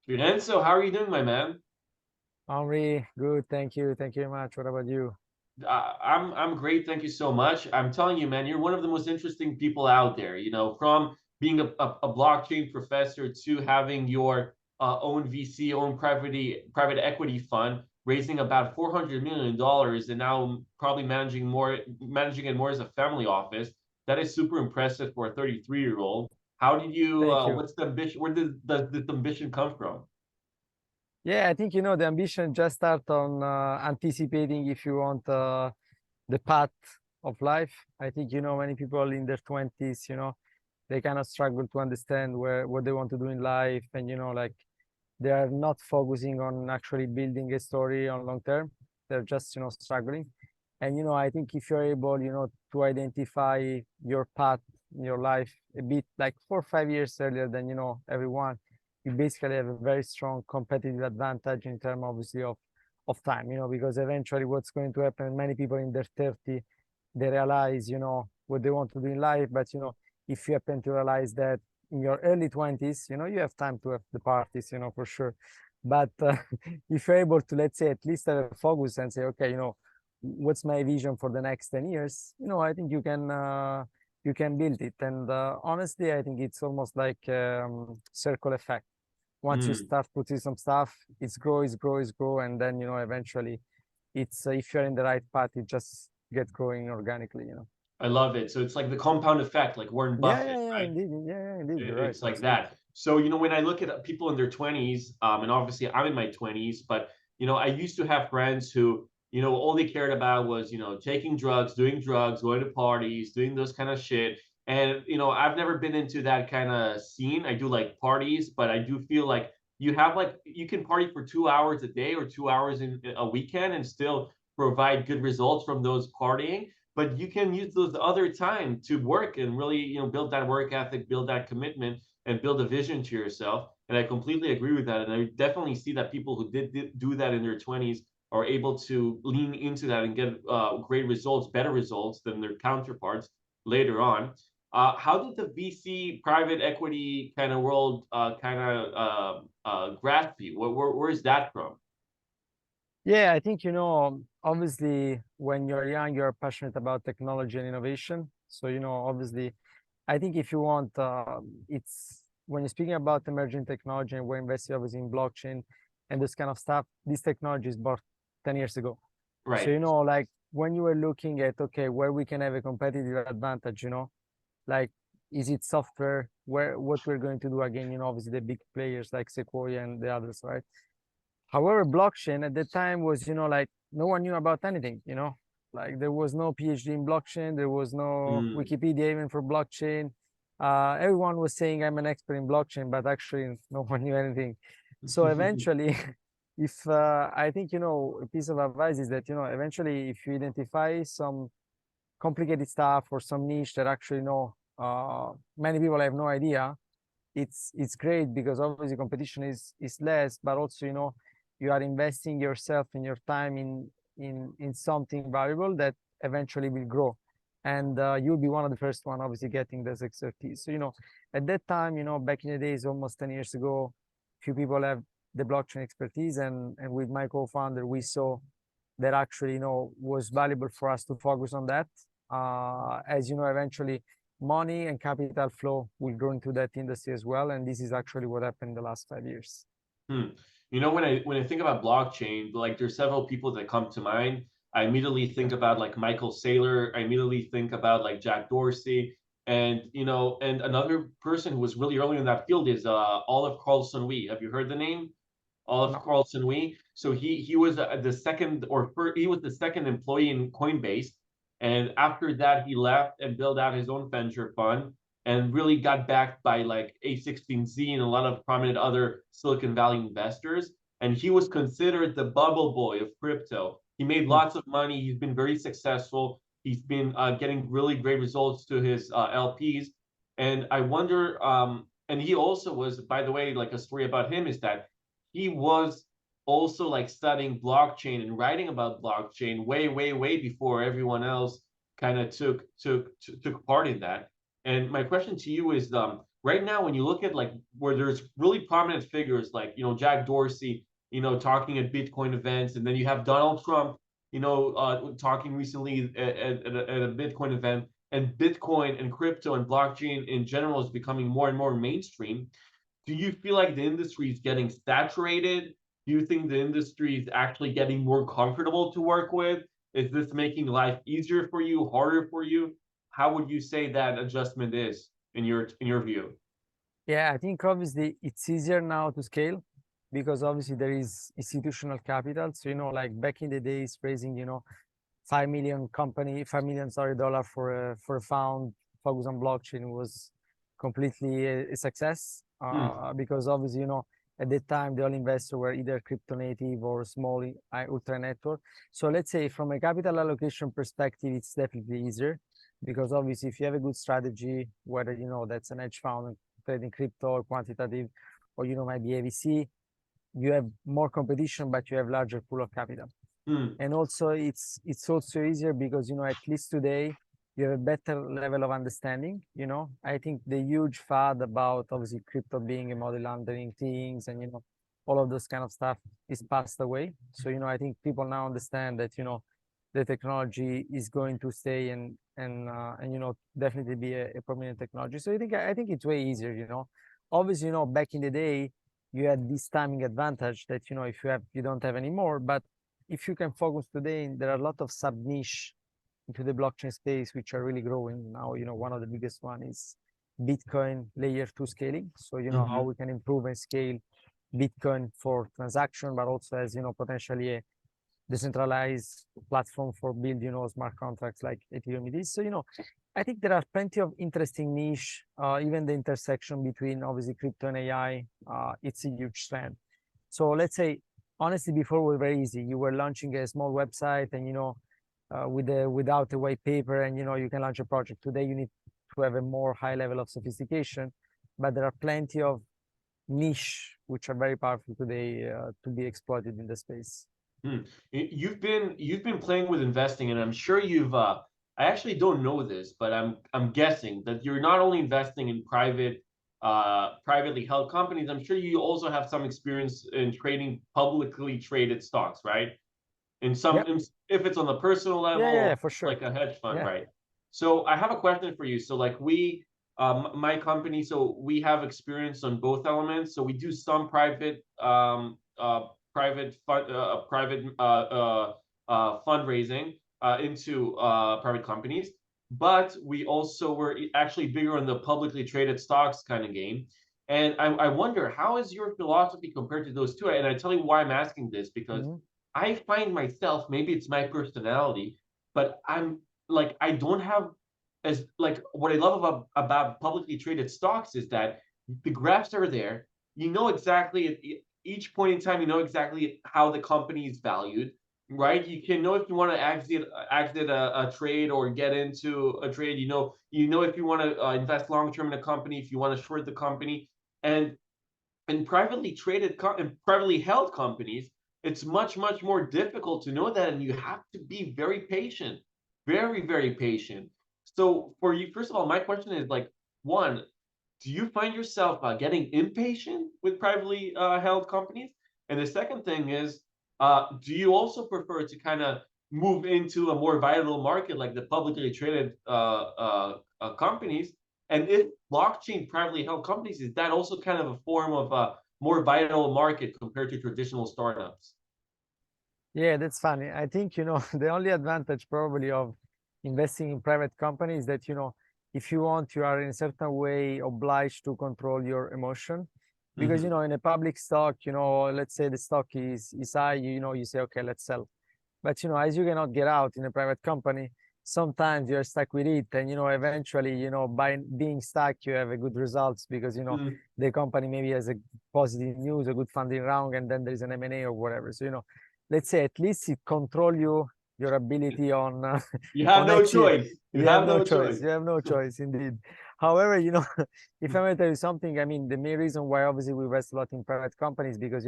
Fiorenzo, how are you doing, my man? Henri, good. Thank you. Thank you very much. What about you? I'm great, thank you so much. I'm telling you, man, you're one of the most interesting people out there. From being a blockchain professor to having your own VC, own private equity fund, raising about $400 million, and now probably managing it more as a family office. That is super impressive for a 33-year-old. How did you? Thank you. What's the ambition? Where does this ambition come from? Yeah, I think the ambition just start on anticipating if you want the path of life. I think many people in their 20s, they kind of struggle to understand where what they want to do in life, and like they are not focusing on actually building a story on long term. They're just struggling. And I think if you're able to identify your path in your life a bit like 4 or 5 years earlier than everyone, you basically have a very strong competitive advantage in terms obviously of time, because eventually what's going to happen, many people in their 30, they realize what they want to do in life. But if you happen to realize that in your early 20s, you have time to have the parties, for sure. But if you're able to, let's say, at least have a focus and say, okay, what's my vision for the next 10 years, I think you can build it. And honestly, I think it's almost like circle effect. Once you Hmm. start putting some stuff, it's grow, it's grow, it's grow, and then eventually it's if you're in the right path, it just get growing organically. I love it. So it's like the compound effect, like Warren Yeah, Buffett, yeah, yeah, right? indeed. Yeah, yeah, indeed. You're right. It's like Absolutely. that. So, when I look at people in their 20s, and obviously I'm in my 20s, but, I used to have friends who, all they cared about was, taking drugs, going to parties, doing those kind of shit. And, I've never been into that kind of scene. I do like parties, but I do feel like you can party for 2 hours a day or 2 hours in a weekend and still provide good results from those partying, but you can use those other time to work and really build that work ethic, build that commitment, and build a vision to yourself. And I completely agree with that, and I definitely see that people who did do that in their 20s are able to lean into that and get great results, better results than their counterparts later on. How did the VC private equity kind of world kind of grasp you? Where is that from? Yeah, I think obviously when you're young, you're passionate about technology and innovation. So obviously, I think if you want, it's when you're speaking about emerging technology and we're investing obviously in blockchain and this kind of stuff, this technology is bought 10 years ago. So, Right. like when you were looking at, okay, where we can have a competitive advantage, like, is it software, what we're going to do again, obviously the big players like Sequoia and the others, right? However, blockchain at the time was, like no one knew about anything. Like there was no PhD in blockchain, there was no Mm. Wikipedia even for blockchain. Everyone was saying I'm an expert in blockchain, but actually no one knew anything. So eventually, if I think a piece of advice is that eventually if you identify some complicated stuff or some niche that actually many people have no idea, it's great because obviously competition is less, but also you are investing yourself and your time in something valuable that eventually will grow, and you'll be one of the first one obviously getting this expertise. So at that time, back in the days, almost 10 years ago, few people have the blockchain expertise, and with my co-founder we saw that actually was valuable for us to focus on that. As eventually money and capital flow will grow into that industry as well, and this is actually what happened in the last 5 years. Hmm. When I think about blockchain, like there's several people that come to mind. I immediately think about like Michael Saylor. I immediately think about like Jack Dorsey, and another person who was really early in that field is Olive Carlson Wee. Have you heard the name? Olive No. Carlson Wee. So he was the second he was the second employee in Coinbase, and after that he left and built out his own venture fund and really got backed by like A16Z and a lot of prominent other Silicon Valley investors. And he was considered the bubble boy of crypto. He made Mm. lots of money. He's been very successful. He's been getting really great results to his LPs. And I wonder, and he also was, by the way, like a story about him is that he was also like studying blockchain and writing about blockchain way, way, way before everyone else kind of took part in that. And my question to you is, right now, when you look at like where there's really prominent figures like, Jack Dorsey, talking at Bitcoin events, and then you have Donald Trump, talking recently at a Bitcoin event, and Bitcoin and crypto and blockchain in general is becoming more and more mainstream. Do you feel like the industry is getting saturated? Do you think the industry is actually getting more comfortable to work with? Is this making life easier for you, harder for you? How would you say that adjustment is in your view? Yeah, I think obviously it's easier now to scale because obviously there is institutional capital. So, like back in the days, raising, 5 million, sorry, dollar for a fund focus on blockchain was completely a success. Hmm. Because obviously, at that time, the all investors were either crypto native or small ultra network. So let's say from a capital allocation perspective, it's definitely easier because obviously if you have a good strategy, whether, that's an hedge fund trading crypto or quantitative, or, maybe a VC, you have more competition, but you have larger pool of capital. Hmm. And also it's also easier because at least today you have a better level of understanding. I think the huge fad about obviously crypto being a money laundering things and all of those kind of stuff is passed away. So I think people now understand that the technology is going to stay and definitely be a prominent technology. So I think it's way easier. Obviously back in the day you had this timing advantage that if you don't have anymore. But if you can focus today, there are a lot of sub niche into the blockchain space which are really growing now. One of the biggest one is Bitcoin layer 2 scaling. So how Hmm. we can improve and scale Bitcoin for transaction, but also as potentially a decentralized platform for build smart contracts like Ethereum it is. So I think there are plenty of interesting niche. Even the intersection between obviously crypto and AI, it's a huge trend. So let's say, honestly, before it was very easy. You were launching a small website and, without a white paper and, you can launch a project. Today, you need to have a more high level of sophistication, but there are plenty of niche which are very powerful today to be exploited in the space. Hmm. You've been playing with investing, and I'm sure you've. I actually don't know this, but I'm guessing that you're not only investing in privately held companies. I'm sure you also have some experience in trading publicly traded stocks, right? In some, Yep. if it's on the personal level Yeah, yeah, or yeah, for sure. like a hedge fund, Yeah. right? So I have a question for you. So like my company, so we have experience on both elements. So we do some private fundraising into private companies, but we also were actually bigger on the publicly traded stocks kind of game. And I wonder, how is your philosophy compared to those two? And I tell you why I'm asking this, because Mhm. I find myself, maybe it's my personality, but I'm like, I don't have as like what I love about publicly traded stocks is that the graphs are there. You know exactly at each point in time, you know exactly how the company is valued, right? You can know if you want to exit a trade or get into a trade. You know if you want to invest long term in a company, if you want to short the company, and in privately held companies, it's much more difficult to know that, and you have to be very patient, very patient. So for you, first of all, my question is like, one, do you find yourself getting impatient with privately held companies? And the second thing is, do you also prefer to kind of move into a more vital market like the publicly traded companies? And if blockchain privately held companies, is that also kind of a form of a more vital market compared to traditional startups? Yeah, that's funny. I think, the only advantage probably of investing in private companies that, if you want, you are in a certain way obliged to control your emotion. Because, Mm-hmm. in a public stock, let's say the stock is high, you say, okay, let's sell. But, as you cannot get out in a private company, sometimes you're stuck with it. And, eventually, by being stuck, you have a good results because, Mm-hmm. the company maybe has a positive news, a good funding round, and then there's an M&A or whatever. So, let's say at least it control your ability on You have on no actually. choice. You You have have no no choice. choice. You have no choice indeed. However, if I may tell you something, I mean, the main reason why obviously we invest a lot in private companies because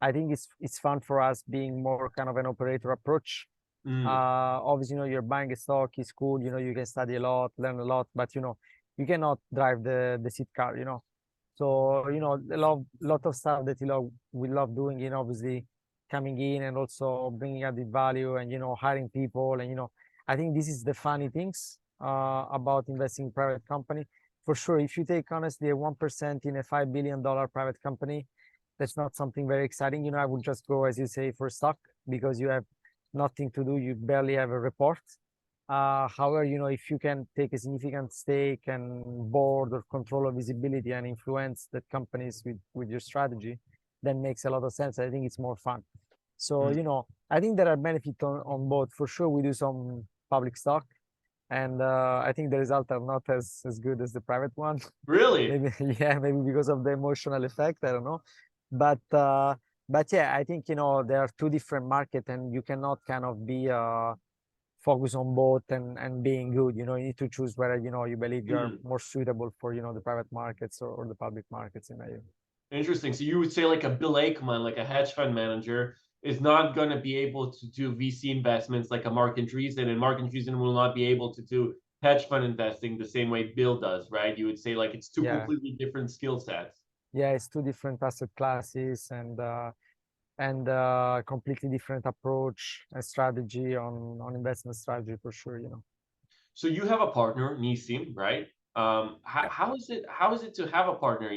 I think it's fun for us being more kind of an operator approach. Mm. Obviously, you're buying a stock is cool. You can study a lot, learn a lot, but you cannot drive the seat car, So, a lot of stuff that we love doing, obviously coming in and also bringing added value and, hiring people. And, I think this is the funny things about investing in private company. For sure, if you take honestly a 1% in a $5 billion private company, that's not something very exciting. I would just go, as you say, for stock because you have nothing to do. You barely have a report. However, if you can take a significant stake and board or control of visibility and influence that companies with your strategy, then makes a lot of sense. I think it's more fun. So, Mm. I think there are benefits on both. For sure, we do some public stock, and I think the results are not as good as the private one. Really? Maybe, yeah, maybe because of the emotional effect. I don't know, but yeah, I think there are two different markets, and you cannot kind of be focus on both and being good. You need to choose whether you believe you're Hmm. more suitable for the private markets or the public markets in my view. Interesting. So you would say like a Bill Ackman, like a hedge fund manager, is not going to be able to do VC investments like a Mark Andreessen, and Mark Andreessen will not be able to do hedge fund investing the same way Bill does, right? You would say like it's two Yeah, completely different skill sets. yeah, it's two different asset classes and completely different approach and strategy on investment strategy for sure. So you have a partner, Nissim, right? Yeah. how is it to have a partner?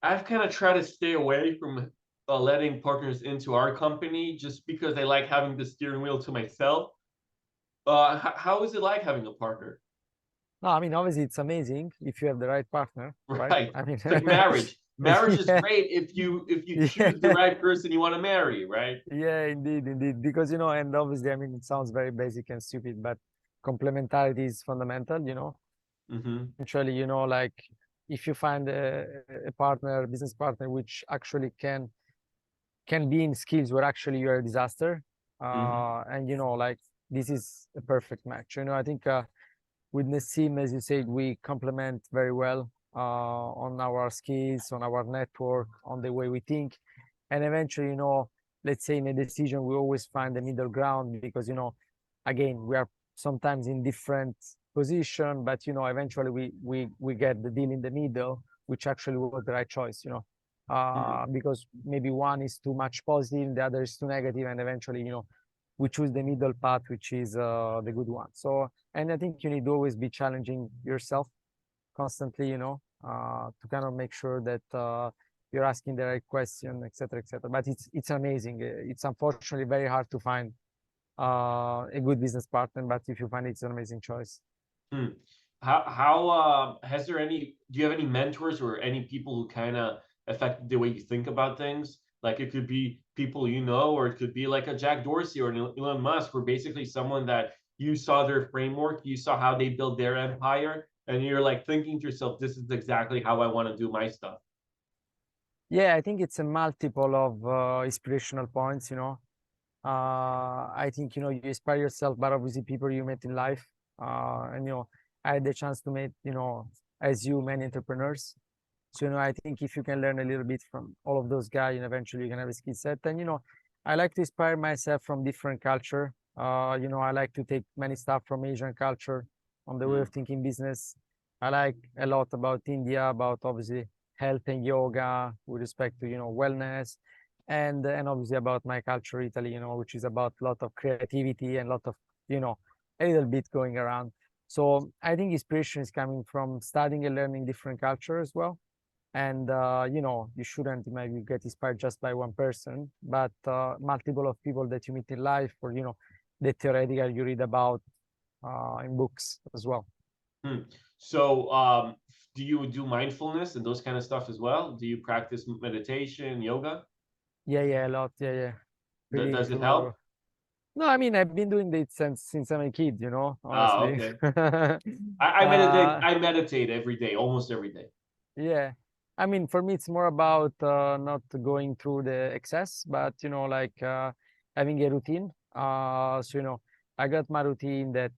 I've kind of tried to stay away from letting partners into our company just because I like having the steering wheel to myself. How is it like having a partner? No, I mean, obviously it's amazing if you have the right partner, right? Right. I mean, It's like marriage. Marriage is yeah, great if you choose the yeah, right person you want to marry, right? yeah, indeed, because and obviously, I mean, it sounds very basic and stupid, but complementarity is fundamental. Mm-hmm. Eventually, like if you find a partner, business partner, which actually can be in skills where actually you're a disaster, Mm-hmm. and like this is a perfect match. I think with Nassim, as you said, we complement very well on our skills, on our network, on the way we think. And eventually, let's say in a decision, we always find the middle ground because, again, we are sometimes in different position, but, eventually we get the deal in the middle, which actually was the right choice, Mm-hmm. because maybe one is too much positive, the other is too negative, and eventually, we choose the middle path, which is the good one. So, and I think you need to always be challenging yourself constantly, to kind of make sure that you're asking the right question, etc., etc. But it's amazing. It's unfortunately very hard to find a good business partner, but if you find it, it's an amazing choice. Hmm. How has there any do you have any mentors or any people who kind of affected the way you think about things? Like it could be people you know, or it could be like a Jack Dorsey or an Elon Musk, or basically someone that you saw their framework, you saw how they built their empire, and you're like thinking to yourself, this is exactly how I want to do my stuff. Yeah, I think it's a multiple of inspirational points. I think you inspire yourself, but obviously people you met in life. And I had the chance to meet as you many entrepreneurs. So I think if you can learn a little bit from all of those guys, eventually you can have a skill set. And I like to inspire myself from different culture. I like to take many stuff from Asian culture on the way of Mm, thinking business. I like a lot about India, about obviously health and yoga with respect to wellness, and obviously about my culture, Italy, which is about a lot of creativity and a lot of you know a little bit going around. So I think inspiration is coming from studying and learning different culture as well. And you shouldn't maybe get inspired just by one person, but multiple of people that you meet in life, or the theoretical you read about in books as well. hmm. So, do you do mindfulness and those kind of stuff as well? Do you practice meditation, yoga? Yeah, a lot. Yeah, really Does it into. help? No, I mean, I've been doing it since I'm a kid, Ah, honestly. okay. I meditate. uh I meditate every day, almost every day. Yeah. I mean, for me, it's more about not going through the excess, but, like having a routine. So, I got my routine that,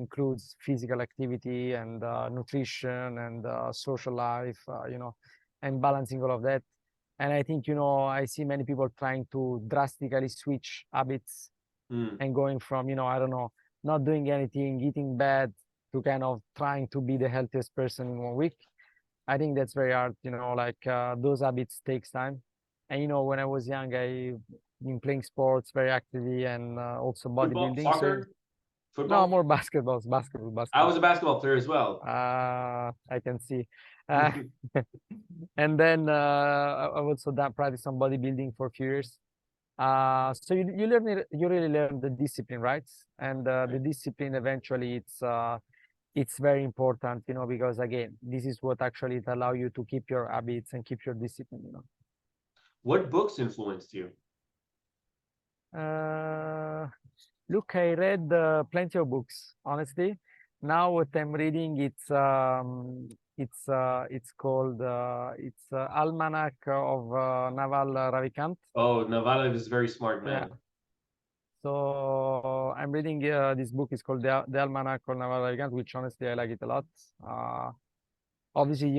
includes physical activity and nutrition and social life, and balancing all of that. And I think, I see many people trying to drastically switch habits Mm, and going from, I don't know, not doing anything, eating bad, to kind of trying to be the healthiest person in 1 week. I think that's very hard, like those habits takes time. And when I was young, I been playing sports very actively and also Football, bodybuilding. So soccer, no, football. more basketball, I basketball. was a basketball player as well. I can see. Uh, and then I also done practice some bodybuilding for a few years. So you really learn the discipline, right? And the Right. discipline eventually it's very important, because again, this is what actually it allow you to keep your habits and keep your discipline. What books influenced you? Uh, Look, I read plenty of books, honestly. Now what I'm reading, it's called it's Almanac of Naval Ravikant. Oh, Naval is a very smart Yeah. man. So I'm reading this book is called the Almanac of Naval Ravikant, which honestly I like it a lot. Uh, Obviously,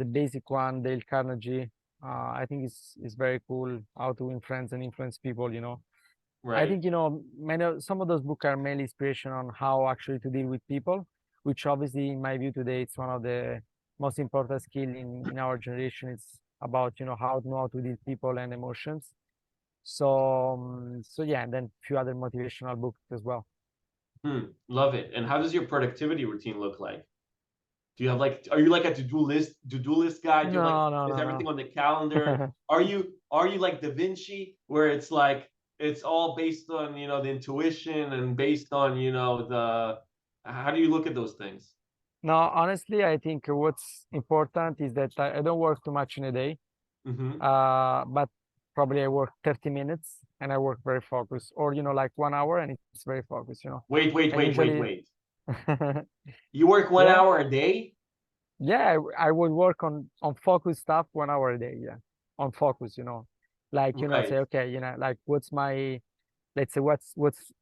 the basic one, Dale Carnegie. I think is very cool how to win friends and influence people. I Right. think some of those books are mainly inspiration on how actually to deal with people, which obviously in my view today it's one of the most important skill in our generation. It's about how to know how to deal with people and emotions. So yeah, and then a few other motivational books as well. Love it. And how does your productivity routine look like? Do you have like, are you like a to-do list guy? Do you have like, No, no, is everything no, on the calendar? no. Are you like Da Vinci, where it's like it's all based on, the intuition and based on, how do you look at those things? No, honestly, I think what's important is that I don't work too much in a day. Hmm. But probably I work 30 minutes and I work very focused, or like 1 hour and it's very focused. Wait, wait, And wait, wait, usually, wait. You work one yeah, hour a day? yeah, I would work on focus stuff 1 hour a day. Yeah, on focus. Like say Right. okay, like what's my let's say what's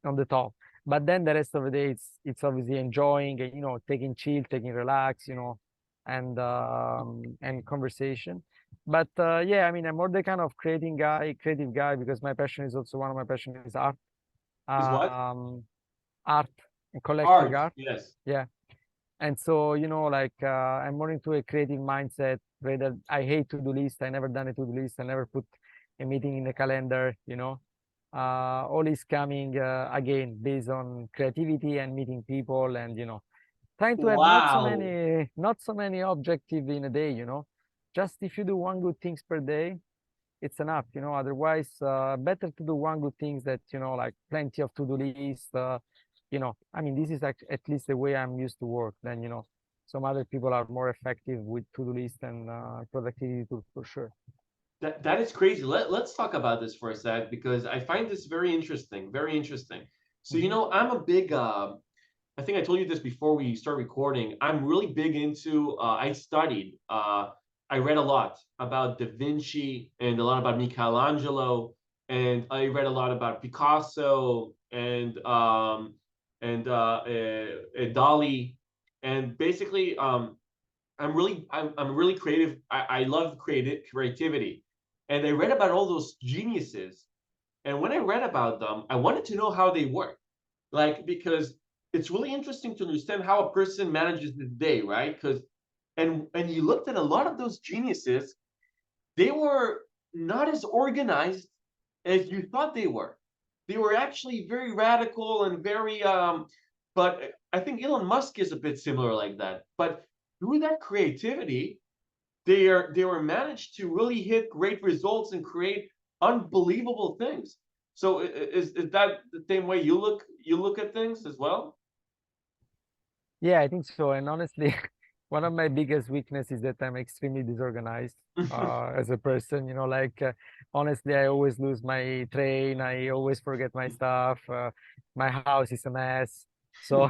on the top. But then the rest of the day, it's obviously enjoying and taking chill, taking relax, and conversation. But yeah, I mean, I'm more the kind of creative guy because my passion is also one of my passion is art, Is what? um, art and collecting Art. art. Yes. Yeah, and so like I'm more into a creative mindset. Rather, I hate to-do list. I never done a to-do list. I never put a meeting in the calendar. All is coming again based on creativity and meeting people and trying to have Wow. not so many objective in a day. Just if you do one good things per day, it's enough. Otherwise, better to do one good things that like plenty of to-do list. I mean, this is at least the way I'm used to work. Then some other people are more effective with to-do list and productivity tools for sure. That is crazy. Let's talk about this for a sec because I find this very interesting. Very interesting. So, Hmm. I'm a big I think I told you this before we start recording. I'm really big into I studied I read a lot about Da Vinci and a lot about Michelangelo, and I read a lot about Picasso and Dali, and basically I'm really creative. I love creativity, and I read about all those geniuses. And when I read about them, I wanted to know how they work, like because it's really interesting to understand how a person manages the day, right? Because and you looked at a lot of those geniuses, they were not as organized as you thought they were. They were actually very radical and very but I think Elon Musk is a bit similar like that. But through that creativity, they were managed to really hit great results and create unbelievable things. So is that the same way you look at things as well? Yeah, I think so. And honestly, one of my biggest weaknesses is that I'm extremely disorganized as a person. Like honestly, I always lose my train. I always forget my stuff. My house is a mess. So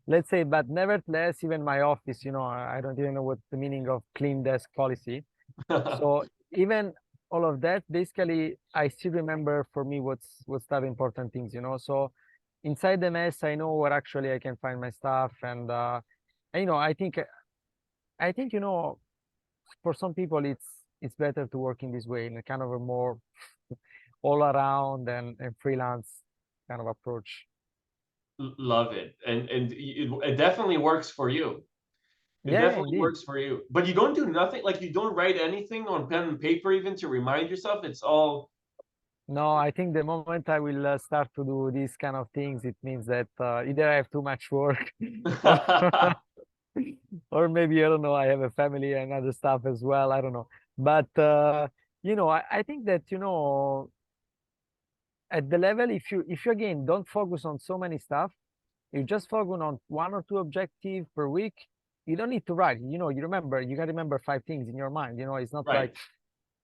let's say, but nevertheless, even my office, I don't even know what the meaning of clean desk policy. So even all of that, basically, I still remember for me what's that important things. So inside the mess, I know where actually I can find my stuff, and I think for some people it's better to work in this way in a kind of a more all around and freelance kind of approach. Love it. And it definitely works for you. It Yeah, yeah, definitely indeed. works for you. But you don't do nothing, like you don't write anything on pen and paper even to remind yourself. It's all No, I think the moment I will start to do these kind of things, it means that either I have too much work or or maybe I don't know, I have a family and other stuff as well. I don't know. But I think that, at the level, if you again don't focus on so many stuff, you just focus on one or two objective per week. You don't need to write. You can remember five things in your mind. It's not like right.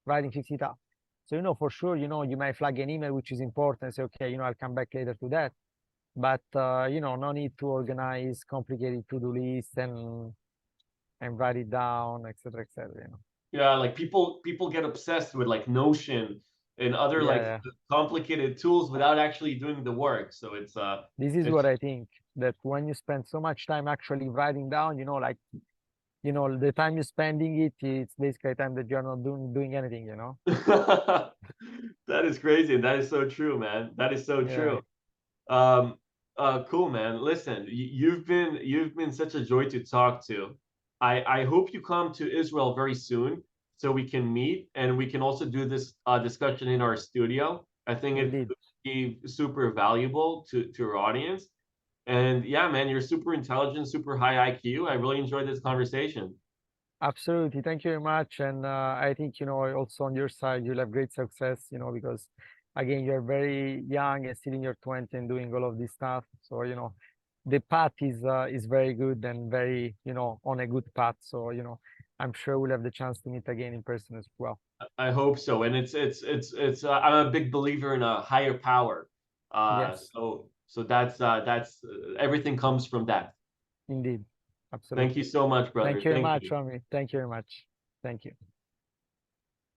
writing 50 tasks. So, for sure, you might flag an email which is important. Say, okay, I'll come back later to that. But no need to organize complicated to-do lists and write it down, etc., etc. Yeah, like people get obsessed with like Notion and other Yeah, like yeah. complicated tools without actually doing the work. So This is what it's I think, that when you spend so much time actually writing down, like, the time you're spending it's basically time that you're not doing anything. that is crazy, and that is so true, man. That is so Yeah, true. Um, cool, man. Listen, you've been such a joy to talk to. I hope you come to Israel very soon so we can meet and we can also do this discussion in our studio. I think it indeed. would be super valuable to our audience. And yeah, man, you're super intelligent, super high IQ. I really enjoyed this conversation. Absolutely. Thank you very much. And I think, also on your side, you'll have great success, because again, you're very young and still in your 20s and doing all of this stuff. So, the path is very good and very, on a good path. So, I'm sure we'll have the chance to meet again in person as well. I hope so. And it's I'm a big believer in a higher power. Yes, So that's everything comes from that. indeed. Thank you Absolutely. so much, Thank brother. you very Thank much, you. Rami. Thank you very much. Thank you.